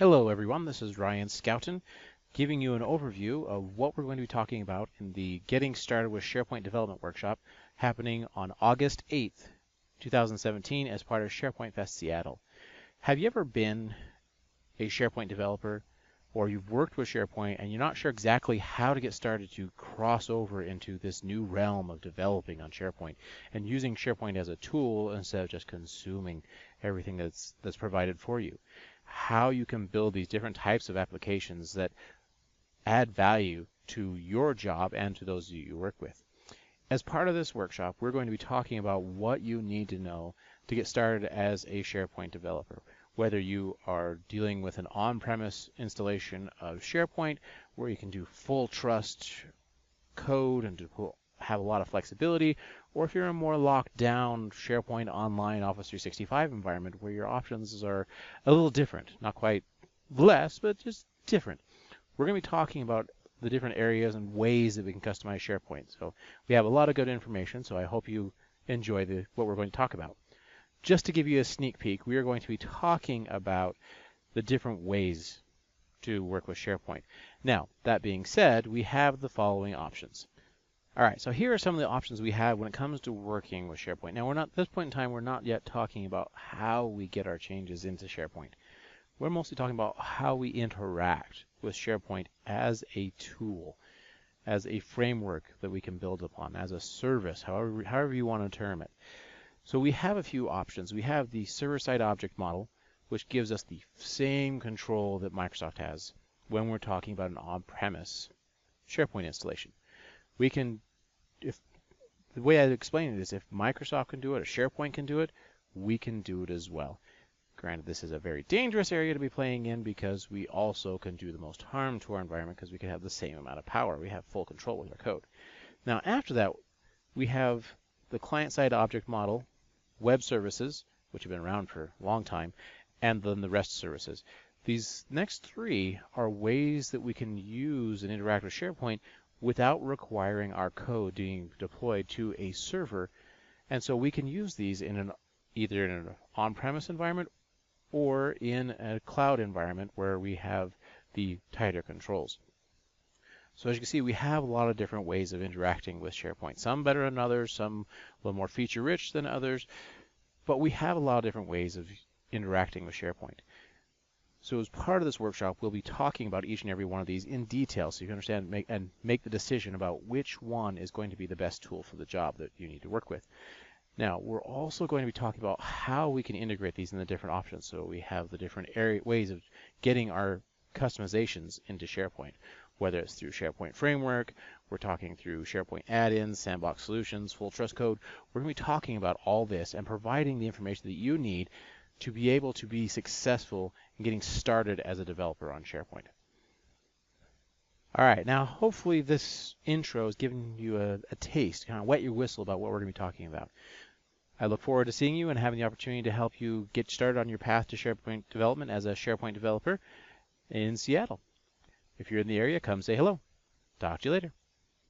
Hello everyone, this is Ryan Schouten giving you an overview of what we're going to be talking about in the Getting Started with SharePoint Development Workshop happening on August 8th, 2017 as part of SharePoint Fest Seattle. Have you ever been a SharePoint developer or you've worked with SharePoint and you're not sure exactly how to get started to cross over into this new realm of developing on SharePoint and using SharePoint as a tool instead of just consuming everything that's provided for you? How you can build these different types of applications that add value to your job and to those you work with. As part of this workshop, we're going to be talking about what you need to know to get started as a SharePoint developer. Whether you are dealing with an on-premise installation of SharePoint where you can do full trust code and have a lot of flexibility, or if you're in a more locked down SharePoint Online Office 365 environment where your options are a little different, not quite less, but just different. We're going to be talking about the different areas and ways that we can customize SharePoint. So we have a lot of good information, so I hope you enjoy what we're going to talk about. Just to give you a sneak peek, we are going to be talking about the different ways to work with SharePoint. Now, that being said, we have the following options. All right, so here are some of the options we have when it comes to working with SharePoint. Now, at this point in time, we're not yet talking about how we get our changes into SharePoint. We're mostly talking about how we interact with SharePoint as a tool, as a framework that we can build upon, as a service, however you want to term it. So we have a few options. We have the server-side object model, which gives us the same control that Microsoft has when we're talking about an on-premise SharePoint installation. We can, the way I explain it is if Microsoft can do it, or SharePoint can do it, we can do it as well. Granted, this is a very dangerous area to be playing in because we also can do the most harm to our environment because we can have the same amount of power. We have full control with our code. Now, after that, we have the client-side object model, web services, which have been around for a long time, and then the REST services. These next three are ways that we can use and interact with SharePoint without requiring our code being deployed to a server. And so we can use these in either in an on-premise environment or in a cloud environment where we have the tighter controls. So as you can see, we have a lot of different ways of interacting with SharePoint. Some better than others, some a little more feature-rich than others, but we have a lot of different ways of interacting with SharePoint. So as part of this workshop, we'll be talking about each and every one of these in detail so you can understand and make the decision about which one is going to be the best tool for the job that you need to work with. Now, we're also going to be talking about how we can integrate these in the different options. So we have the different ways of getting our customizations into SharePoint, whether it's through SharePoint Framework, we're talking through SharePoint add-ins, sandbox solutions, full trust code. We're going to be talking about all this and providing the information that you need to be able to be successful in getting started as a developer on SharePoint. All right, now hopefully this intro has given you a taste, kind of wet your whistle about what we're going to be talking about. I look forward to seeing you and having the opportunity to help you get started on your path to SharePoint development as a SharePoint developer in Seattle. If you're in the area, come say hello. Talk to you later.